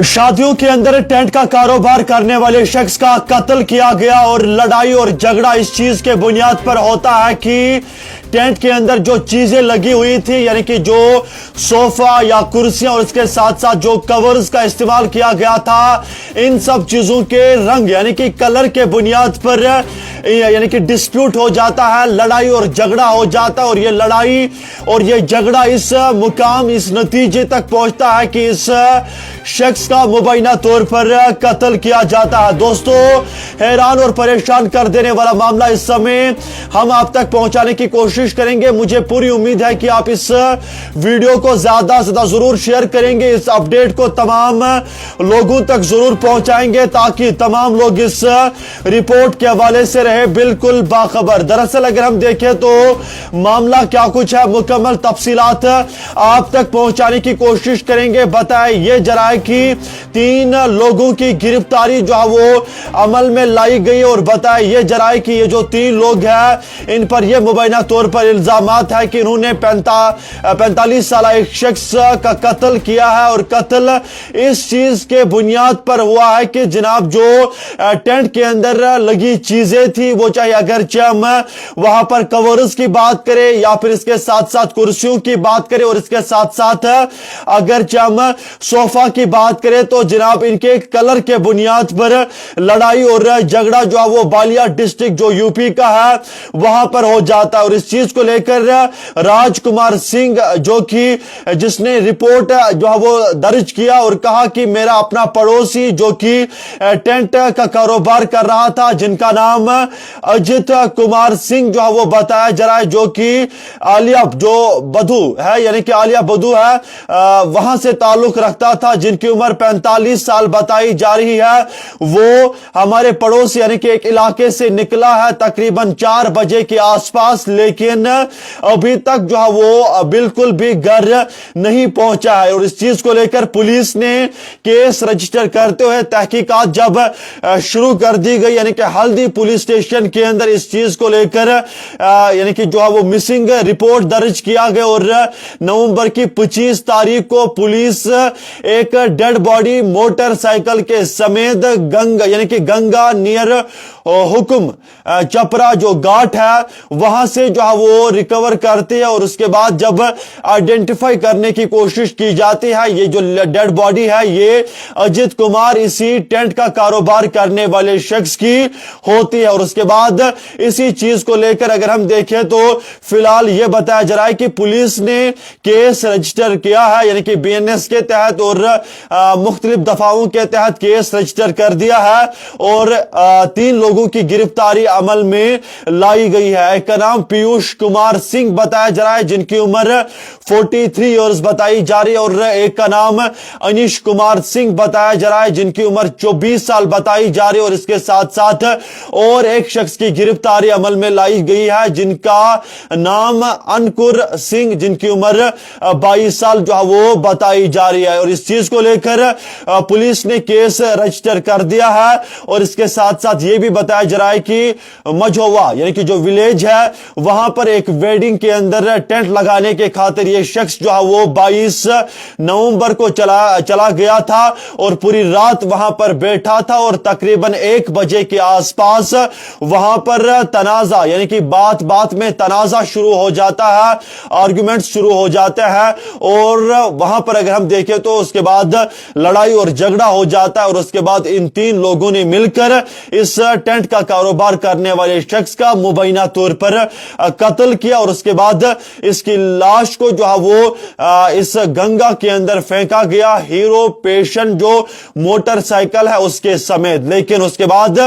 शादियों के अंदर टेंट का कारोबार करने वाले शख्स का कत्ल किया गया और लड़ाई और झगड़ा इस चीज के बुनियाद पर होता है कि टेंट के अंदर जो चीजें लगी हुई थी, यानी कि जो सोफा या कुर्सियां और इसके साथ साथ जो कवर्स का इस्तेमाल किया गया था, इन सब चीजों के रंग यानी कि कलर के बुनियाद पर यानी कि डिस्प्यूट हो जाता है, लड़ाई और झगड़ा हो जाता है। और ये लड़ाई और ये झगड़ा इस मुकाम, इस नतीजे तक पहुंचता है कि इस शख्स का मुबैना तौर पर कत्ल किया जाता है। दोस्तों, हैरान और परेशान कर देने वाला मामला इस समय हम आप तक पहुंचाने की कोशिश करेंगे। मुझे पूरी उम्मीद है कि आप इस वीडियो को ज्यादा से ज्यादा जरूर शेयर करेंगे, इस अपडेट को तमाम लोगों तक जरूर पहुंचाएंगे ताकि तमाम लोग इस रिपोर्ट के हवाले से रहे बिल्कुल बाखबर। दरअसल अगर हम देखें तो मामला क्या कुछ है, मुकम्मल तफसीलात आप तक पहुंचाने की कोशिश करेंगे। बताएं ये जरा कि 3 लोगों की गिरफ्तारी जो है वो अमल में लाई गई और बताएं ये जरा कि ये जो 3 लोग हैं इन पर यह मुबैना तौर पर इल्जामात है कि इन्होंने 45 साल एक शख्स का कत्ल किया है। और कत्ल इस चीज के बुनियाद पर हुआ है कि जनाब जो टेंट के अंदर लगी चीजें थी, वो चाहे अगरचे हम वहां पर कवर्स की बात करें या फिर इसके साथ साथ कुर्सियों की बात करें और इसके साथ साथ अगरचे हम सोफा की बात करें, तो जनाब इनके कलर के बुनियाद पर लड़ाई और झगड़ा जो है वो बालिया डिस्ट्रिक्ट जो यूपी का है वहां पर हो जाता है। और इस चीज को लेकर राजकुमार सिंह जो कि जिसने रिपोर्ट जो है वो दर्ज किया और कहा कि मेरा अपना पड़ोसी जो कि टेंट का कारोबार कर रहा था, जिनका नाम अजित कुमार सिंह जो है वो बताया जा रहा है, जो कि आलिया जो बधू है यानी कि आलिया बधू है वहां से ताल्लुक रखता था, जिनकी उम्र 45 साल बताई जा रही है। वो हमारे पड़ोस यानी कि एक इलाके से निकला है तकरीबन 4 बजे के आसपास, लेकिन अभी तक जो है वो बिल्कुल भी घर नहीं पहुंचा है। और इस चीज को लेकर पुलिस ने केस रजिस्टर करते हुए तहकीकात जब शुरू कर दी गई, यानी कि हल्दी पुलिस स्टेशन के अंदर इस चीज को लेकर यानी कि जो है वो मिसिंग रिपोर्ट दर्ज किया गया। और नवंबर की 25 तारीख को पुलिस एक डेड बॉडी मोटरसाइकिल के समेत गंगा यानी कि गंगा नियर हुक्म चपरा जो घाट है वहां से जो है वो रिकवर करती है। और उसके बाद जब आइडेंटिफाई करने की कोशिश की जाती है, ये जो डेड बॉडी है ये अजित कुमार इसी टेंट का कारोबार करने वाले शख्स की होती है। और उसके बाद इसी चीज को लेकर अगर हम देखें तो फिलहाल यह बताया जा रहा है कि पुलिस ने केस रजिस्टर किया है, यानी कि बीएनएस के तहत और मुख्तलिफ दफाओं के तहत केस रजिस्टर कर दिया है और 3 लोगों की गिरफ्तारी अमल में लाई गई है। एक का नाम पीयूष कुमार सिंह बताया जा रहा है, जिनकी उम्र 43 इयर्स बताई जा रही है। और एक का नाम अनिश कुमार सिंह बताया जा रहा है, जिनकी उम्र 24 साल बताई जा रही है। और इसके साथ साथ और एक शख्स की गिरफ्तारी अमल में लाई गई है, जिनका नाम अंकुर सिंह, जिनकी उम्र 22 साल जो है वो बताई जा रही है। और इस चीज को लेकर पुलिस ने केस रजिस्टर कर दिया है। और इसके साथ साथ यह भी बताया जा रहा है कि मझोवा यानी कि जो विलेज है वहां पर एक वेडिंग के अंदर टेंट लगाने के खातिर यह शख्स जो है वो 22 नवंबर को चला गया था और पूरी रात वहां पर बैठा था। और तकरीबन 1 बजे के आसपास वहां पर तनाजा यानी कि बात बात में तनाजा शुरू हो जाता है, आर्गुमेंट शुरू हो जाते हैं। और वहां पर अगर हम देखें तो उसके बाद लड़ाई और झगड़ा हो जाता है। और उसके बाद इन 3 लोगों ने मिलकर इस टेंट का कारोबार करने वाले शख्स का मुबैना तौर पर कत्ल किया। और उसके बाद इसकी लाश को जो है वो इस गंगा के अंदर फेंका गया, हीरो पेशन जो मोटरसाइकिल है उसके समेत। लेकिन उसके बाद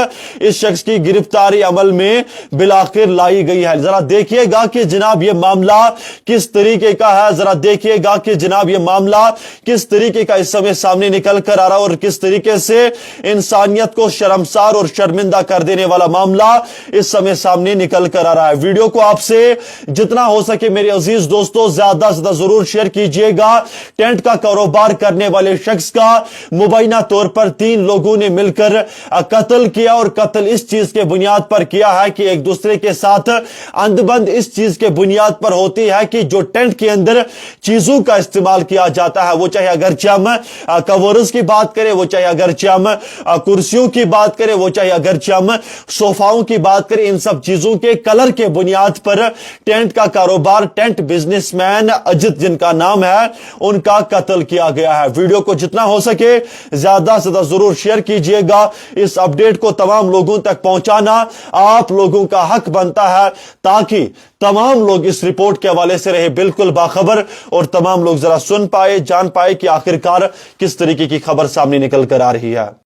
इस शख्स की गिरफ्तारी अमल में बिलाखिर लाई गई है। जरा देखिएगा कि जनाब ये मामला किस तरीके का है, जरा देखिएगा कि जनाब ये मामला किस तरीके का इस समय सामने निकल कर आ रहा है और किस तरीके से इंसानियत को शर्मसार और शर्मिंदा कर देने वाला मामला इस समय सामने निकल कर आ रहा है। वीडियो को आप سے جتنا ہو سکے میرے عزیز دوستوں زیادہ سے زیادہ ضرور شیئر کیجئے گا۔ ٹینٹ کا کاروبار کرنے والے شخص کا مبینہ طور پر 3 لوگوں نے مل کر قتل کیا، اور قتل اس چیز کے بنیاد پر کیا ہے کہ ایک دوسرے کے ساتھ اندھ بند اس چیز کے بنیاد پر ہوتی ہے کہ جو ٹینٹ کے اندر چیزوں کا استعمال کیا جاتا ہے، وہ چاہے اگرچہ ہم کورز کی بات کریں، وہ چاہے اگرچہ ہم کرسیوں کی بات کریں، وہ چاہے اگرچہ ہم صوفاؤں کی بات کریں، ان سب چیزوں کے کلر کے بنیاد پر ٹینٹ کا کاروبار، ٹینٹ بزنس مین اجت جن کا نام ہے، ان کا قتل کیا گیا ہے۔ ویڈیو کو جتنا ہو سکے زیادہ سے زیادہ ضرور شیئر کیجئے گا۔ اس اپڈیٹ کو تمام لوگوں تک پہنچانا آپ لوگوں کا حق بنتا ہے، تاکہ تمام لوگ اس رپورٹ کے حوالے سے رہے بالکل باخبر، اور تمام لوگ ذرا سن پائے، جان پائے کہ آخرکار کس طریقے کی خبر سامنے نکل کر آ رہی ہے۔